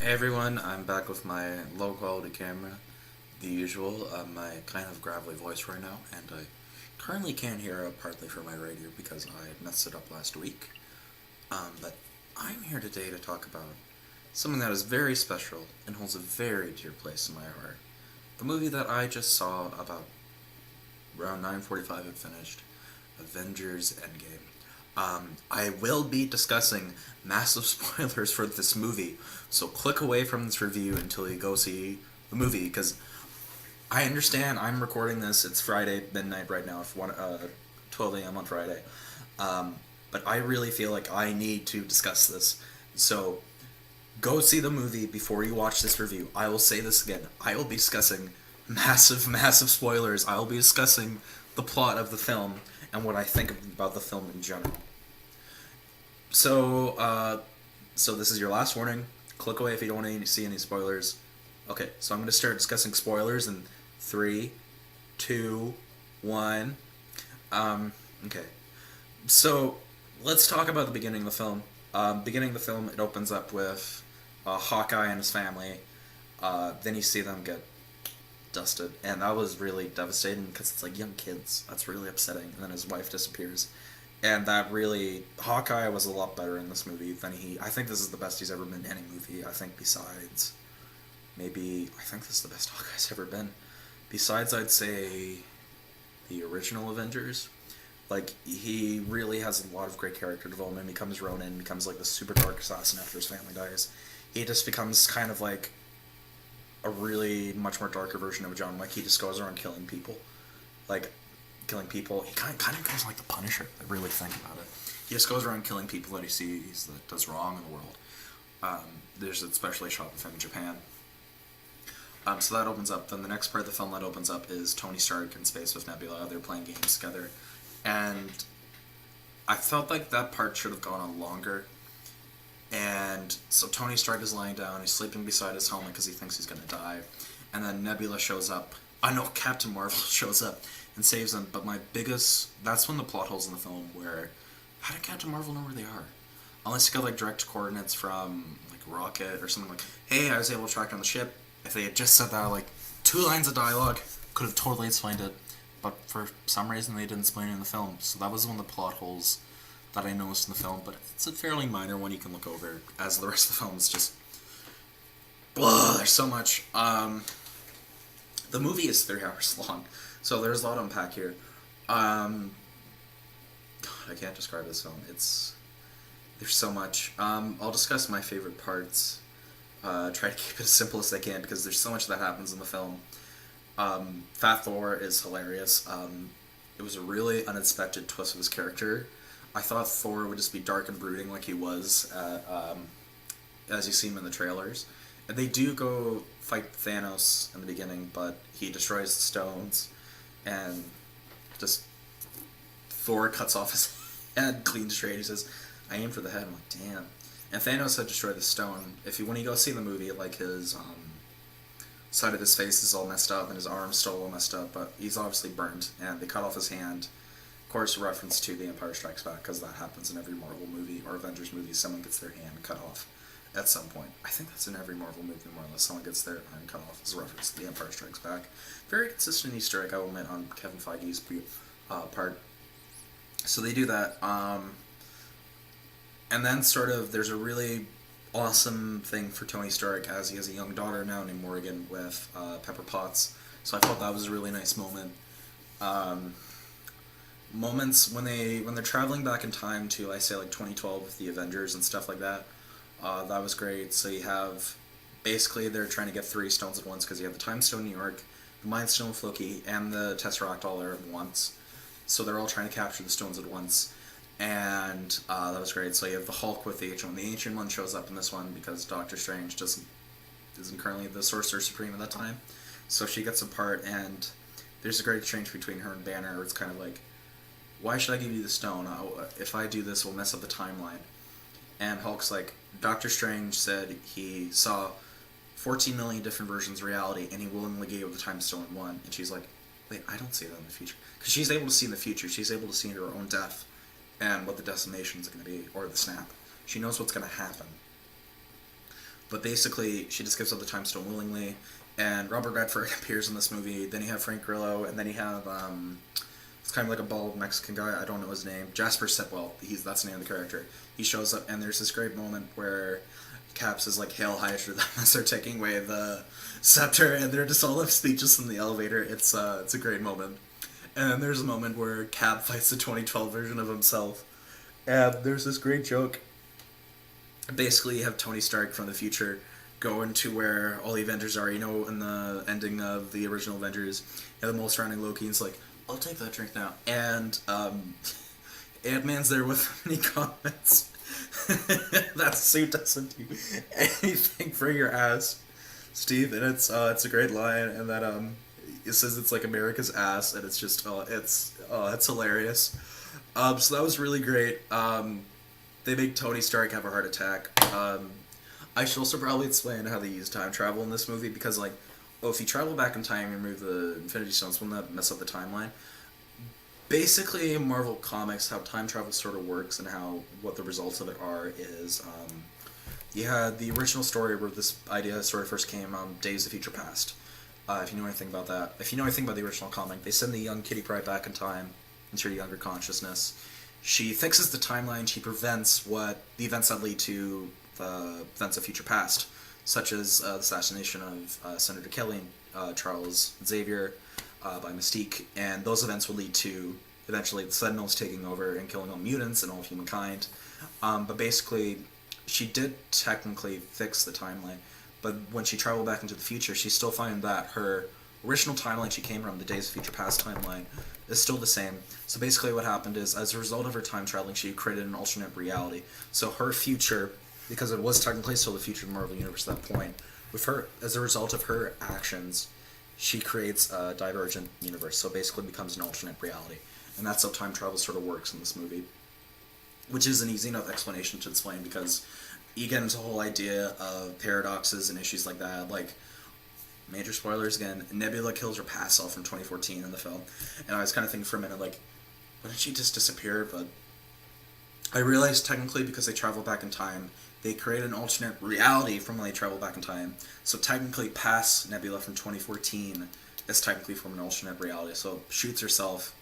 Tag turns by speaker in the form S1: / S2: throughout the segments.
S1: Hey everyone, I'm back with my low quality camera, the usual, my kind of gravelly voice right now, and I currently can't hear partly from my radio because I messed it up last week. But I'm here today to talk about something that is very special and holds a very dear place in my heart. The movie that I just saw about around 9:45 it finished, Avengers Endgame. I will be discussing massive spoilers for this movie, so click away from this review until you go see the movie, because I understand I'm recording this, it's Friday midnight right now, if 12 a.m. on Friday, but I really feel like I need to discuss this. So go see the movie before you watch this review. I will say this again. I will be discussing massive spoilers. I will be discussing the plot of the film and what I think about the film in general. So, so this is your last warning. Click away if you don't want to see any spoilers. Okay, so I'm going to start discussing spoilers in three, two, one. Okay. So let's talk about the beginning of the film. Beginning of the film, it opens up with Hawkeye and his family. Then you see them get dusted, and that was really devastating because it's like young kids. That's really upsetting. And then his wife disappears, and that really Hawkeye was a lot better in this movie than he. I think this is the best he's ever been in any movie. I think besides maybe I think this is the best Hawkeye's ever been. Besides, I'd say the original Avengers. Like, he really has a lot of great character development. Becomes Ronin, becomes like the super dark assassin after his family dies. He just becomes kind of like a really much more darker version of John Wick. He just goes around killing people, like killing people. He kind of goes like the Punisher. I really think about it. He just goes around killing people that he sees that does wrong in the world. There's especially a shot with him in Japan. So that opens up. Then the next part of the film that opens up is Tony Stark in space with Nebula. They're playing games together, and I felt like that part should have gone on longer. And so Tony Stark is lying down, he's sleeping beside his helmet because he thinks he's going to die. And then Nebula shows up. I know Captain Marvel shows up and saves him, but that's when the plot holes in the film where, how did Captain Marvel know where they are? Unless you got like direct coordinates from like Rocket or something like, hey, I was able to track down the ship. If they had just said that, like, 2 lines of dialogue, could have totally explained it. But for some reason they didn't explain it in the film, so that was one of the plot holes that I noticed in the film, but it's a fairly minor one you can look over, as the rest of the film is just, blah, there's so much. The movie is 3 hours long, so there's a lot to unpack here. God, I can't describe this film. There's so much. I'll discuss my favorite parts. Try to keep it as simple as I can, because there's so much that happens in the film. Fat Thor is hilarious. It was a really unexpected twist of his character. I thought Thor would just be dark and brooding like he was, as you see him in the trailers. And they do go fight Thanos in the beginning, but he destroys the stones, and just Thor cuts off his head clean straight. He says, "I aim for the head." I'm like, damn. And Thanos had destroyed the stone. When you go see the movie, like his side of his face is all messed up and his arm's still all messed up, but he's obviously burnt, and they cut off his hand. Of course, a reference to The Empire Strikes Back, because that happens in every Marvel movie or Avengers movie. Someone gets their hand cut off at some point. I think that's in every Marvel movie, more or less. Someone gets their hand cut off as a reference to The Empire Strikes Back. Very consistent Easter egg, I will admit, on Kevin Feige's part. So they do that. And then sort of there's a really awesome thing for Tony Stark, as he has a young daughter now named Morgan with Pepper Potts. So I thought that was a really nice moment. Moments when they're traveling back in time to, I say, like 2012 with the Avengers and stuff like that. That was great. So you have, basically they're trying to get 3 stones at once, because you have the Time Stone in New York, the Mind Stone in Floki, and the Tesseract all there at once. So they're all trying to capture the stones at once. And that was great. So you have the Hulk with the Ancient One. The Ancient One shows up in this one because Doctor Strange isn't currently the Sorcerer Supreme at that time. So she gets a part, and there's a great exchange between her and Banner, where it's kind of like, why should I give you the stone? If I do this, we'll mess up the timeline. And Hulk's like, Doctor Strange said he saw 14 million different versions of reality, and he willingly gave the time stone in one. And she's like, wait, I don't see that in the future. Because she's able to see in the future. She's able to see into her own death and what the decimation is going to be, or the snap. She knows what's going to happen. But basically, she just gives up the time stone willingly. And Robert Redford appears in this movie. Then you have Frank Grillo, and then you have it's kind of like a bald Mexican guy. I don't know his name. Jasper Sitwell. That's the name of the character. He shows up, and there's this great moment where Caps is like Hail Hydra them as they're taking away the scepter, and they're just all left speechless in the elevator. It's a great moment. And then there's a moment where Cap fights the 2012 version of himself, and there's this great joke. Basically, you have Tony Stark from the future going to where all the Avengers are. You know, in the ending of the original Avengers, you have the mole surrounding Loki, and it's like, I'll take that drink now. And Ant-Man's there with many comments. That suit doesn't do anything for your ass, Steve. And it's a great line, and that it says it's like America's ass, and it's just it's hilarious. So that was really great. They make Tony Stark have a heart attack. I should also probably explain how they use time travel in this movie, because if you travel back in time and remove the Infinity Stones, wouldn't that mess up the timeline? Basically, Marvel Comics, how time travel sort of works and what the results of it are is, you had the original story where this idea sort of first came, Days of Future Past. If you know anything about that. If you know anything about the original comic, they send the young Kitty Pryde back in time into her younger consciousness. She fixes the timeline, she prevents the events that lead to the events of future past, such as the assassination of Senator Kelly and Charles Xavier by Mystique, and those events will lead to eventually the Sentinels taking over and killing all mutants and all of humankind. But basically, she did technically fix the timeline, but when she traveled back into the future, she still found that her original timeline she came from, the Days of Future Past timeline, is still the same. So basically what happened is, as a result of her time traveling, she created an alternate reality. So her future, because it was technically still the future of the Marvel Universe at that point, with her, as a result of her actions, she creates a divergent universe. So basically becomes an alternate reality. And that's how time travel sort of works in this movie. Which is an easy enough explanation to explain, because you get into the whole idea of paradoxes and issues like that, like, major spoilers again, Nebula kills her past self from 2014 in the film, and I was kind of thinking for a minute, like, why didn't she just disappear? But I realized technically, because they travel back in time, they create an alternate reality from when they travel back in time, so technically past Nebula from 2014 is technically from an alternate reality, so shoots herself,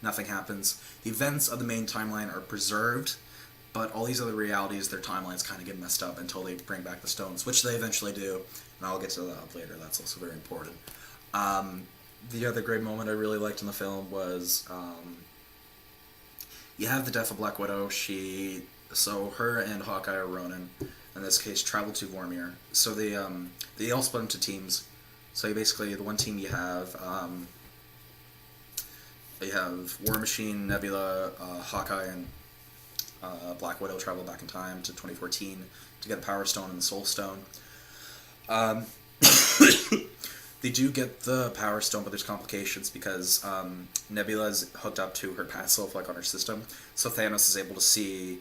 S1: nothing happens. The events of the main timeline are preserved, but all these other realities, their timelines kind of get messed up until they bring back the stones, which they eventually do, and I'll get to that later. That's also very important. The other great moment I really liked in the film was, you have the death of Black Widow. So her and Hawkeye or Ronin, in this case, travel to Vormir. So they all split into teams. So you basically, the one team you have War Machine, Nebula, Hawkeye, and Black Widow travel back in time to 2014 to get a Power Stone and the Soul Stone. They do get the Power Stone, but there's complications because Nebula is hooked up to her past self, like on her system. So Thanos is able to see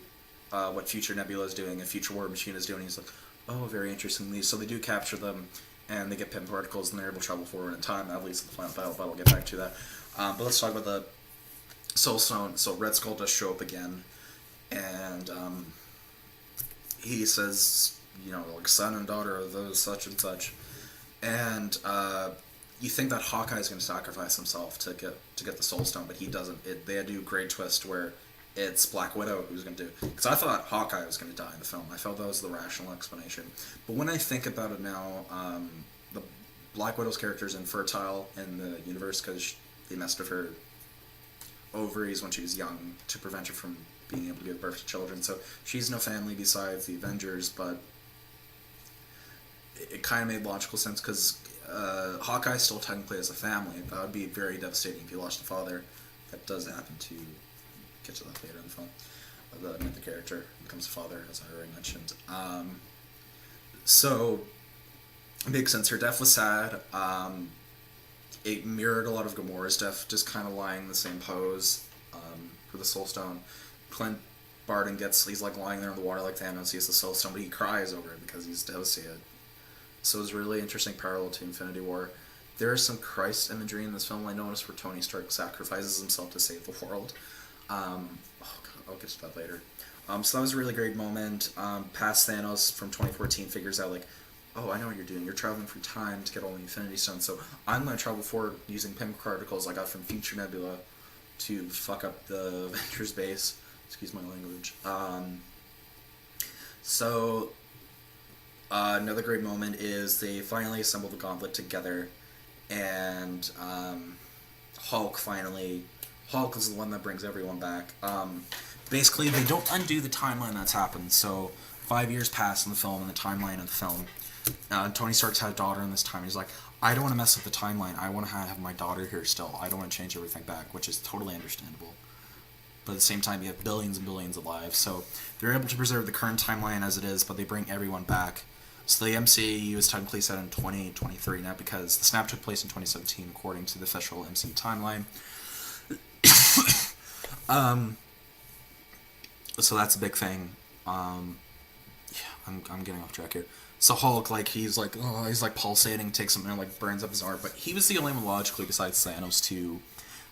S1: what future Nebula is doing and future War Machine is doing. He's like, oh, very interestingly. So they do capture them, and they get pin particles, and they're able to travel forward in time. That leads to the final battle, but I'll get back to that. But let's talk about the Soul Stone. So Red Skull does show up again, and he says, like, son and daughter of those such and such. And you think that Hawkeye is going to sacrifice himself to get the Soul Stone, but he doesn't. They do a great twist where it's Black Widow who's going to do it. Because I thought Hawkeye was going to die in the film. I felt that was the rational explanation. But when I think about it now, the Black Widow's character is infertile in the universe because they messed with her ovaries when she was young to prevent her from being able to give birth to children. So she's no family besides the Avengers, but it kind of made logical sense because Hawkeye still technically has a family. That would be very devastating if you lost a father. That does happen to get to that later in the film. The character becomes a father, as I already mentioned. So it makes sense. Her death was sad. It mirrored a lot of Gamora's death, just kind of lying in the same pose for the Soul Stone. Clint Barton he's like lying there in the water like Thanos. He has the Soul Stone, but he cries over it because he's devastated. So it's a really interesting parallel to Infinity War. There is some Christ imagery in this film I noticed where Tony Stark sacrifices himself to save the world. I'll get to that later. So that was a really great moment. Past Thanos from 2014 figures out like, oh, I know what you're doing. You're traveling through time to get all the Infinity Stones. So I'm going to travel forward using pim particles I got from Future Nebula to fuck up the Avengers base. Excuse my language. So another great moment is they finally assemble the gauntlet together, and Hulk is the one that brings everyone back. Basically, they don't undo the timeline that's happened. So 5 years pass in the film, in the timeline of the film. Tony Stark's had a daughter in this time. He's like, I don't want to mess up the timeline. I want to have my daughter here still. I don't want to change everything back, which is totally understandable. But at the same time, you have billions and billions of lives. So they're able to preserve the current timeline as it is, but they bring everyone back. So the MCU is technically set in 2023 now because the snap took place in 2017 according to the official MCU timeline. So that's a big thing. I'm getting off track here. So Hulk, like he's like pulsating, takes something and like burns up his arm. But he was the only one logically besides Thanos to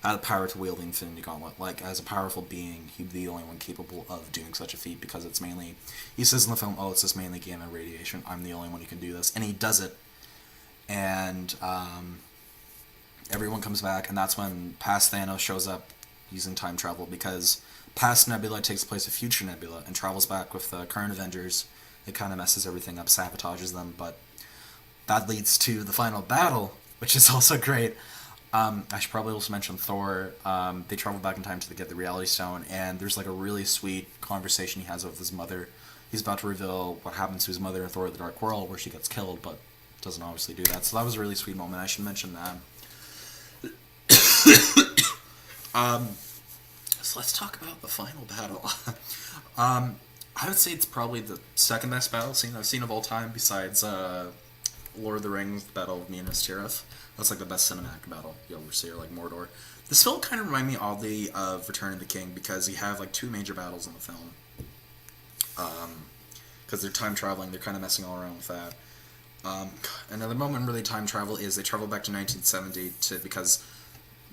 S1: have the power to wield the Infinity Gauntlet. Like as a powerful being, he'd be the only one capable of doing such a feat because it's mainly, he says in the film, oh, it's just mainly gamma radiation. I'm the only one who can do this, and he does it. And everyone comes back, and that's when past Thanos shows up using time travel because past Nebula takes place of future Nebula and travels back with the current Avengers. It kind of messes everything up, sabotages them, but that leads to the final battle, which is also great. I should probably also mention Thor. They travel back in time to get the Reality Stone, and there's like a really sweet conversation he has with his mother. He's about to reveal what happens to his mother in Thor: The Dark World, where she gets killed, but doesn't obviously do that. So that was a really sweet moment. I should mention that. So let's talk about the final battle. I would say it's probably the second best battle scene I've seen of all time, besides Lord of the Rings, Battle of Minas Tirith. That's like the best cinematic battle you'll ever see, or like Mordor. This film kind of reminded me oddly of Return of the King because you have like two major battles in the film. Because they're time traveling, they're kind of messing all around with that. Another moment really time travel is they travel back to 1970 because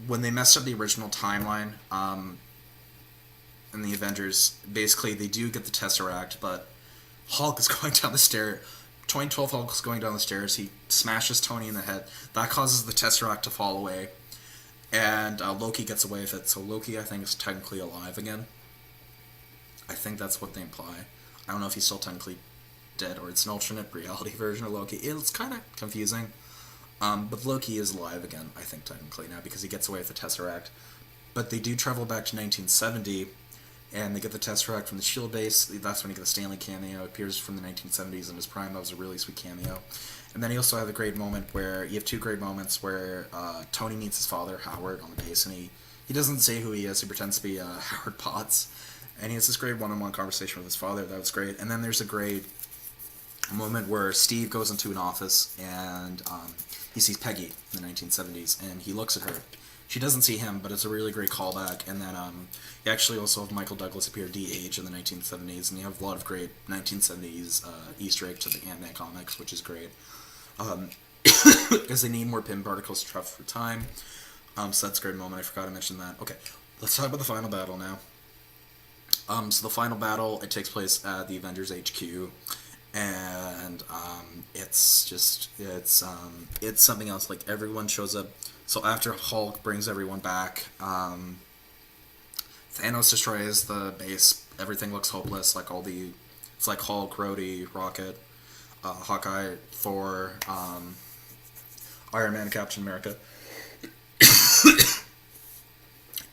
S1: when they messed up the original timeline in the Avengers, basically they do get the Tesseract, but Hulk is going down the stair. 2012 Hulk is going down the stairs. He smashes Tony in the head. That causes the Tesseract to fall away, and Loki gets away with it. So Loki, I think, is technically alive again. I think that's what they imply. I don't know if he's still technically dead or it's an alternate reality version of Loki. It's kind of confusing. But Loki is alive again, I think, technically now, because he gets away with the Tesseract. But they do travel back to 1970, and they get the Tesseract from the S.H.I.E.L.D. base. That's when he gets the Stanley cameo. It appears from the 1970s in his prime. That was a really sweet cameo. And then he also had a great moment where, you have two great moments where Tony meets his father, Howard, on the base, and he doesn't say who he is. He pretends to be Howard Potts. And he has this great one-on-one conversation with his father. That was great. And then there's a great moment where Steve goes into an office and he sees Peggy in the 1970s, and he looks at her. She doesn't see him, but it's a really great callback. And then you actually also have Michael Douglas appear DH in the 1970s, and you have a lot of great 1970s Easter egg to the Ant-Man comics, which is great. Because they need more pin particles to travel through time. So that's a great moment. I forgot to mention that. Okay, let's talk about the final battle now. So the final battle, it takes place at the Avengers HQ, and it's something else. Like, everyone shows up. So after Hulk brings everyone back, Thanos destroys the base. Everything looks hopeless. It's like Hulk, Rhodey, Rocket, Hawkeye, Thor, Iron Man, Captain America.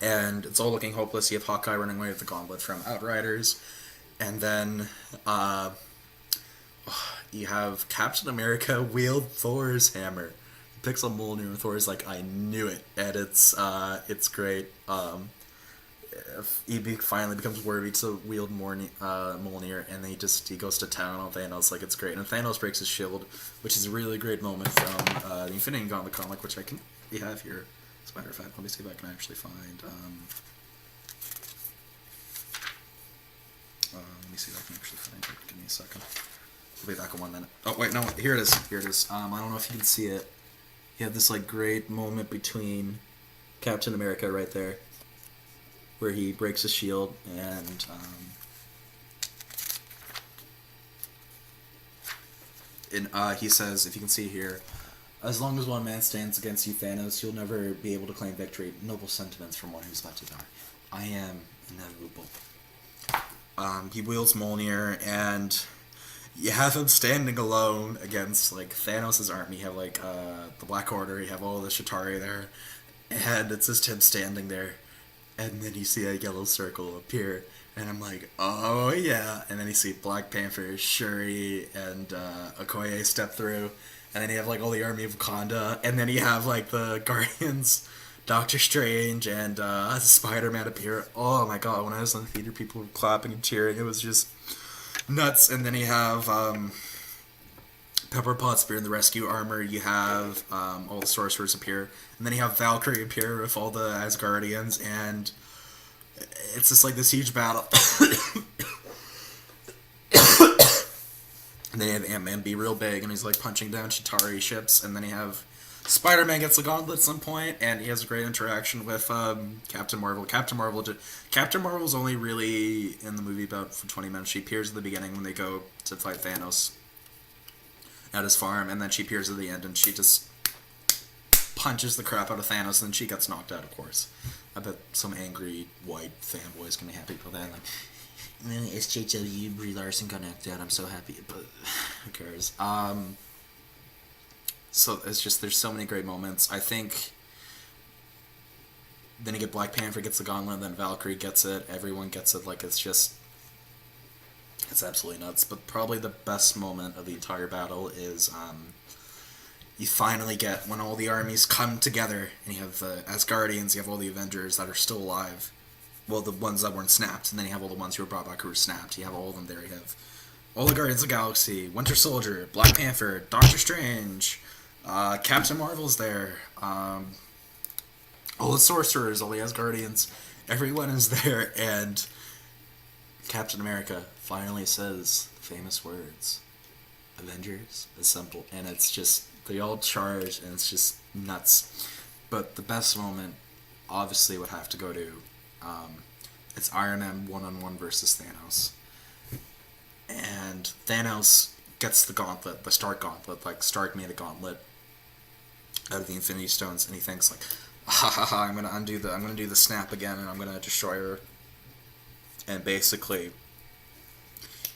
S1: And it's all looking hopeless. You have Hawkeye running away with the gauntlet from Outriders. And then you have Captain America wield Thor's hammer. He picks up Mjolnir, and Thor's like, I knew it. And it's great. He finally becomes worthy to wield Mjolnir, and he goes to town on Thanos. Like, it's great. And Thanos breaks his shield, which is a really great moment from the Infinity Gauntlet comic, which we have here. As a matter of fact, let me see if I can actually find. Let me see if I can actually find it. Give me a second. I'll be back in 1 minute. Oh wait, no, here it is. Here it is. I don't know if you can see it. You have this like great moment between Captain America right there, where he breaks his shield, and And he says, if you can see here, as long as one man stands against you, Thanos, you'll never be able to claim victory. Noble sentiments from one who's about to die. I am inevitable. He wields Mjolnir, and you have him standing alone against like Thanos' army. You have like the Black Order. You have all the Chitauri there, and it's just him standing there. And then you see a yellow circle appear, and I'm like, oh yeah. And then you see Black Panther, Shuri, and Okoye step through, and then you have like all the army of Wakanda, and then you have like the Guardians, Doctor Strange, and Spider-Man appear. Oh my god, when I was in the theater, people were clapping and cheering. It was just nuts. And then you have Pepper Potts appear in the rescue armor. You have all the sorcerers appear, and then you have Valkyrie appear with all the Asgardians, and it's just like this huge battle. And then you have Ant-Man be real big, and he's like punching down Chitauri ships, and then you have Spider-Man gets the gauntlet at some point, and he has a great interaction with Captain Marvel. Captain Marvel's only really in the movie about for 20 minutes. She appears at the beginning when they go to fight Thanos at his farm, and then she appears at the end, and she just punches the crap out of Thanos, and then she gets knocked out, of course. I bet some angry white fanboy's gonna be happy about that. Like, SJW, Brie Larson got knocked out, I'm so happy, but who cares? So it's just, there's so many great moments. I think then you get Black Panther gets the gauntlet, then Valkyrie gets it, everyone gets it, like it's absolutely nuts. But probably the best moment of the entire battle is you finally get when all the armies come together, and you have the Asgardians, you have all the Avengers that are still alive. Well, the ones that weren't snapped, and then you have all the ones who were brought back who were snapped. You have all of them there. You have all the Guardians of the Galaxy, Winter Soldier, Black Panther, Doctor Strange, Captain Marvel's there, all the sorcerers, all the Asgardians, everyone is there, and Captain America finally says the famous words, Avengers Assemble, and it's just, they all charge, and it's just nuts. But the best moment obviously would have to go to, it's Iron Man one-on-one versus Thanos. And Thanos gets the gauntlet, the Stark gauntlet, like Stark made a gauntlet out of the Infinity Stones, and he thinks like, ha ha ha, I'm gonna do the snap again, and I'm gonna destroy her. And basically,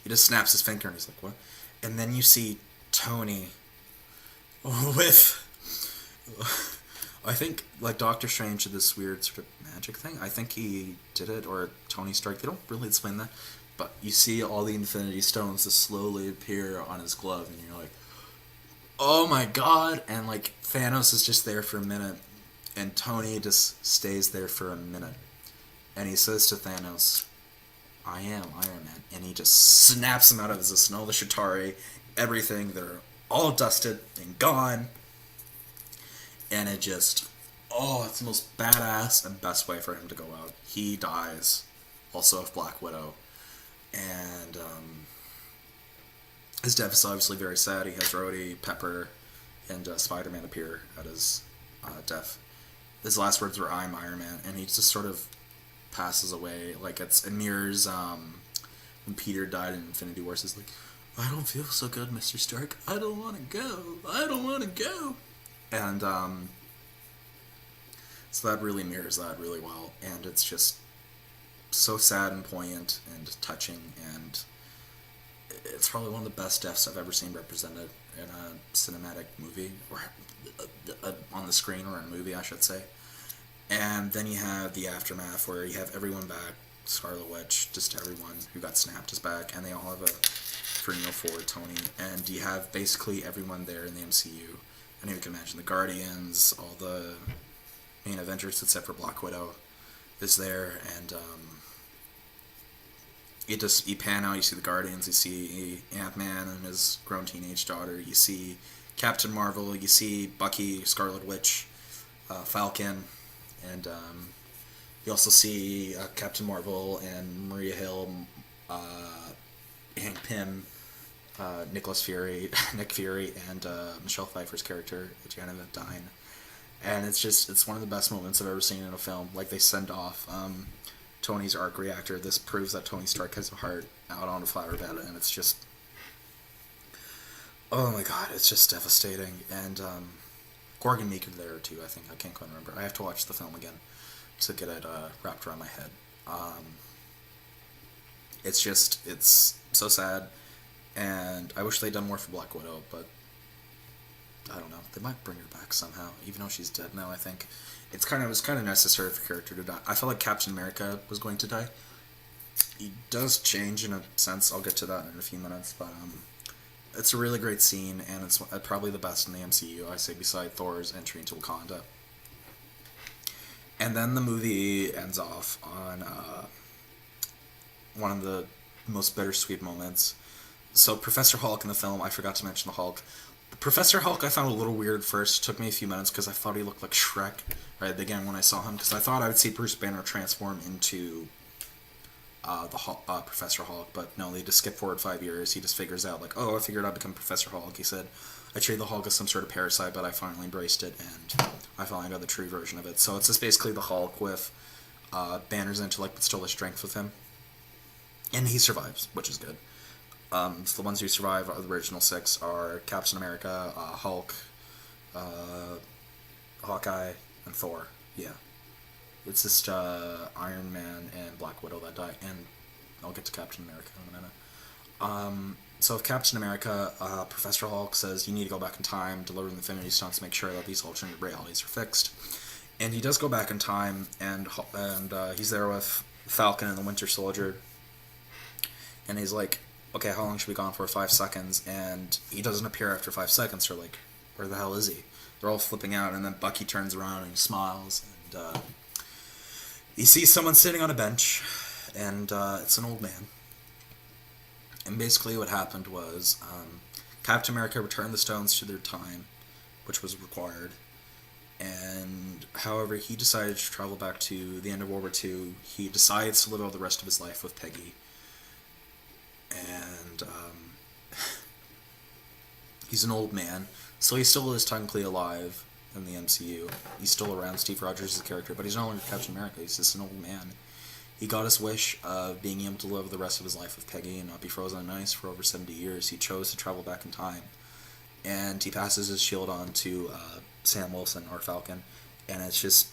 S1: he just snaps his finger, and he's like, what? And then you see Tony with, I think, like, Doctor Strange did this weird sort of magic thing. I think he did it, or Tony Stark. They don't really explain that. But you see all the Infinity Stones just slowly appear on his glove, and you're like, oh my god! And, like, Thanos is just there for a minute, and Tony just stays there for a minute. And he says to Thanos, I am Iron Man. And he just snaps him out of his and all the Chitauri, everything, they're all dusted and gone. And it just, it's the most badass and best way for him to go out. He dies, also of Black Widow. And his death is obviously very sad. He has Rhodey, Pepper, and Spider-Man appear at his death. His last words were, I'm Iron Man. And he just sort of passes away. Like, it mirrors when Peter died in Infinity Wars. He's like, I don't feel so good, Mr. Stark. I don't want to go. I don't want to go. And so that really mirrors that really well, and it's just so sad and poignant and touching, and it's probably one of the best deaths I've ever seen represented in a cinematic movie, or on the screen, or in a movie, I should say. And then you have the aftermath, where you have everyone back. Scarlet Witch, just everyone who got snapped is back, and they all have a funeral for Tony, and you have basically everyone there in the MCU. And you can imagine the Guardians, all the main Avengers except for Black Widow is there, and you pan out, you see the Guardians, you see Ant-Man and his grown teenage daughter, you see Captain Marvel, you see Bucky, Scarlet Witch, Falcon, and you also see Captain Marvel and Maria Hill, Hank Pym, Nick Fury, and Michelle Pfeiffer's character, Janet Van Dyne. And it's one of the best moments I've ever seen in a film. Like, they send off Tony's arc reactor. This proves that Tony Stark has a heart out on a flower bed, and it's just, Oh my god, it's just devastating. And Gorgon Meeker there too. I think I can't quite remember. I have to watch the film again to get it wrapped around my head. It's so sad, and I wish they'd done more for Black Widow, but I don't know. They might bring her back somehow, even though she's dead now. I think it was kind of necessary for the character to die. I felt like Captain America was going to die. He does change in a sense. I'll get to that in a few minutes, but it's a really great scene, and it's probably the best in the MCU. I say beside Thor's entry into Wakanda. And then the movie ends off on one of the most bittersweet moments. So Professor Hulk in the film, I forgot to mention the Hulk. Professor Hulk I found a little weird first. It took me a few minutes because I thought he looked like Shrek right at the beginning when I saw him, because I thought I would see Bruce Banner transform into Professor Hulk, but no, they just skip forward 5 years. He just figures out, like, oh, I figured I'd become Professor Hulk. He said, I treated the Hulk as some sort of parasite, but I finally embraced it, and I finally got the true version of it. So it's just basically the Hulk with Banner's intellect but still his strength with him. And he survives, which is good. So the ones who survive are the original six are Captain America, Hulk, Hawkeye, and Thor. Yeah. It's just Iron Man and Black Widow that die, and I'll get to Captain America in a minute. So with Captain America, Professor Hulk says you need to go back in time, deliver the Infinity Stones to make sure that these alternate realities are fixed. And he does go back in time, and he's there with Falcon and the Winter Soldier. And he's like, okay, how long should we go on for? 5 seconds. And he doesn't appear after 5 seconds. They're like, where the hell is he? They're all flipping out, and then Bucky turns around and he smiles, and he sees someone sitting on a bench, and it's an old man. And basically what happened was Captain America returned the stones to their time, which was required. And however, he decided to travel back to the end of World War II. He decides to live out the rest of his life with Peggy. And he's an old man, so he still is technically alive in the MCU. He's still around. Steve Rogers is a character, but he's no longer Captain America. He's just an old man. He got his wish of being able to live the rest of his life with Peggy and not be frozen in ice for over 70 years. He chose to travel back in time. And he passes his shield on to Sam Wilson, or Falcon. And it's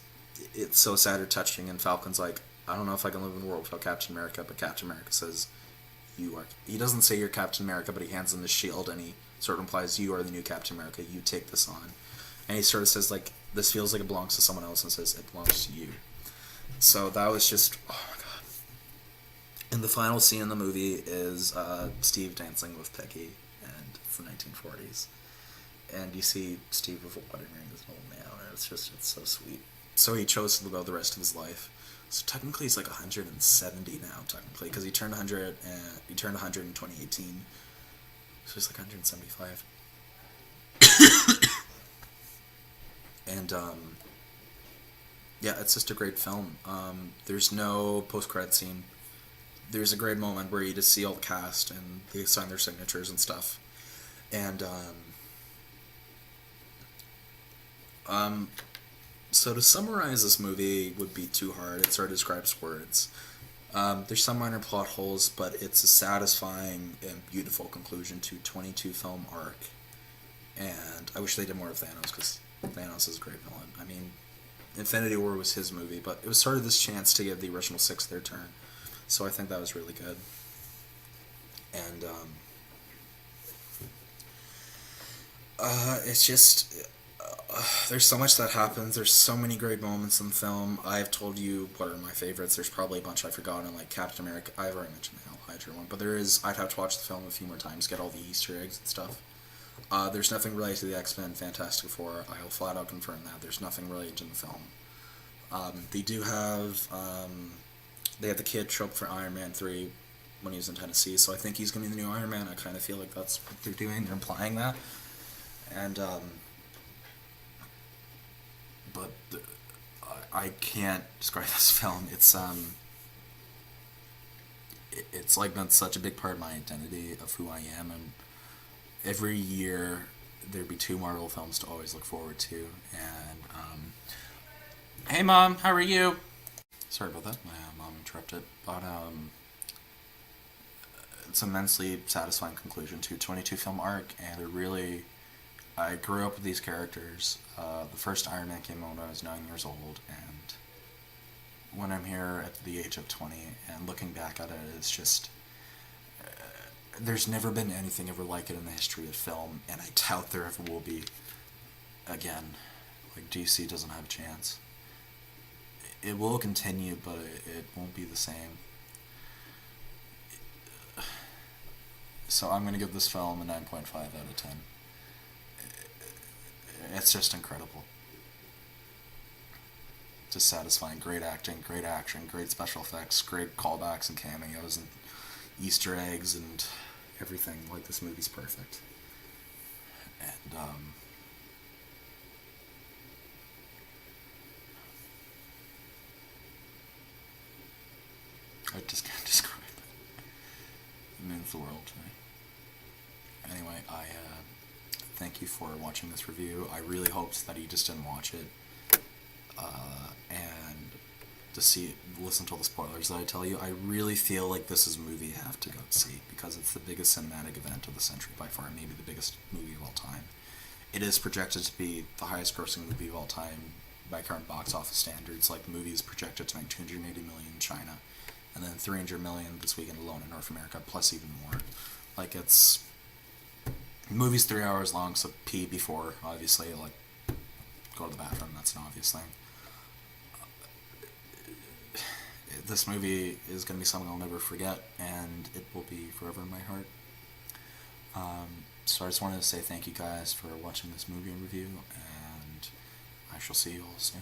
S1: so sad or touching. And Falcon's like, I don't know if I can live in a world without Captain America, but Captain America says, you are. He doesn't say you're Captain America, but he hands him the shield, and he sort of implies you are the new Captain America. You take this on. And he sort of says, like, this feels like it belongs to someone else, and says it belongs to you. So that was just, oh my god. And the final scene in the movie is Steve dancing with Peggy, and it's the 1940s. And you see Steve with a wedding ring as an old man, and it's so sweet. So he chose to live out the rest of his life. So technically he's like 170 now, technically, because he turned 100 in 2018. So he's like 175. And yeah, it's just a great film. There's no post-credit scene. There's a great moment where you just see all the cast and they sign their signatures and stuff. And so to summarize this movie would be too hard. It sort of describes words. There's some minor plot holes, but it's a satisfying and beautiful conclusion to 22 film arc. And I wish they did more of Thanos, because Thanos is a great villain. I mean, Infinity War was his movie, but it was sort of this chance to give the original six their turn. So I think that was really good. And it's just there's so much that happens. There's so many great moments in the film. I've told you what are my favorites. There's probably a bunch I've forgotten, like Captain America. I've already mentioned the Hell Hydra one, but I'd have to watch the film a few more times, get all the Easter eggs and stuff. There's nothing related to the X-Men, Fantastic Four. I'll flat out confirm that. There's nothing related to the film. They do have they have the kid trope for Iron Man 3 when he was in Tennessee, so I think he's going to be the new Iron Man. I kind of feel like that's what they're doing. They're implying that. And but I can't describe this film. It's like been such a big part of my identity of who I am, and every year there'd be two Marvel films to always look forward to. And hey mom, how are you? Sorry about that, my mom interrupted. But it's an immensely satisfying conclusion to a 22 film arc, and I grew up with these characters. The first Iron Man came out when I was 9 years old, and when I'm here at the age of 20 and looking back at it, it's just, there's never been anything ever like it in the history of film, and I doubt there ever will be again. Like, DC doesn't have a chance. It will continue, but it won't be the same. So I'm going to give this film a 9.5 out of 10. It's just incredible. Just satisfying. Great acting, great action, great special effects, great callbacks and cameos and Easter eggs and everything. Like, this movie's perfect. And, I just can't describe it. It means the world to me. Anyway, I thank you for watching this review. I really hoped that you just didn't watch it and to listen to all the spoilers that I tell you. I really feel like this is a movie you have to go see because it's the biggest cinematic event of the century by far, maybe the biggest movie of all time. It is projected to be the highest grossing movie of all time by current box office standards. Like, the movie is projected to make $280 million in China, and then $300 million this weekend alone in North America, plus even more. Like, the movie's 3 hours long, so pee before, obviously, like, go to the bathroom, that's an obvious thing. This movie is going to be something I'll never forget, and it will be forever in my heart. So I just wanted to say thank you guys for watching this movie review, and I shall see you all soon.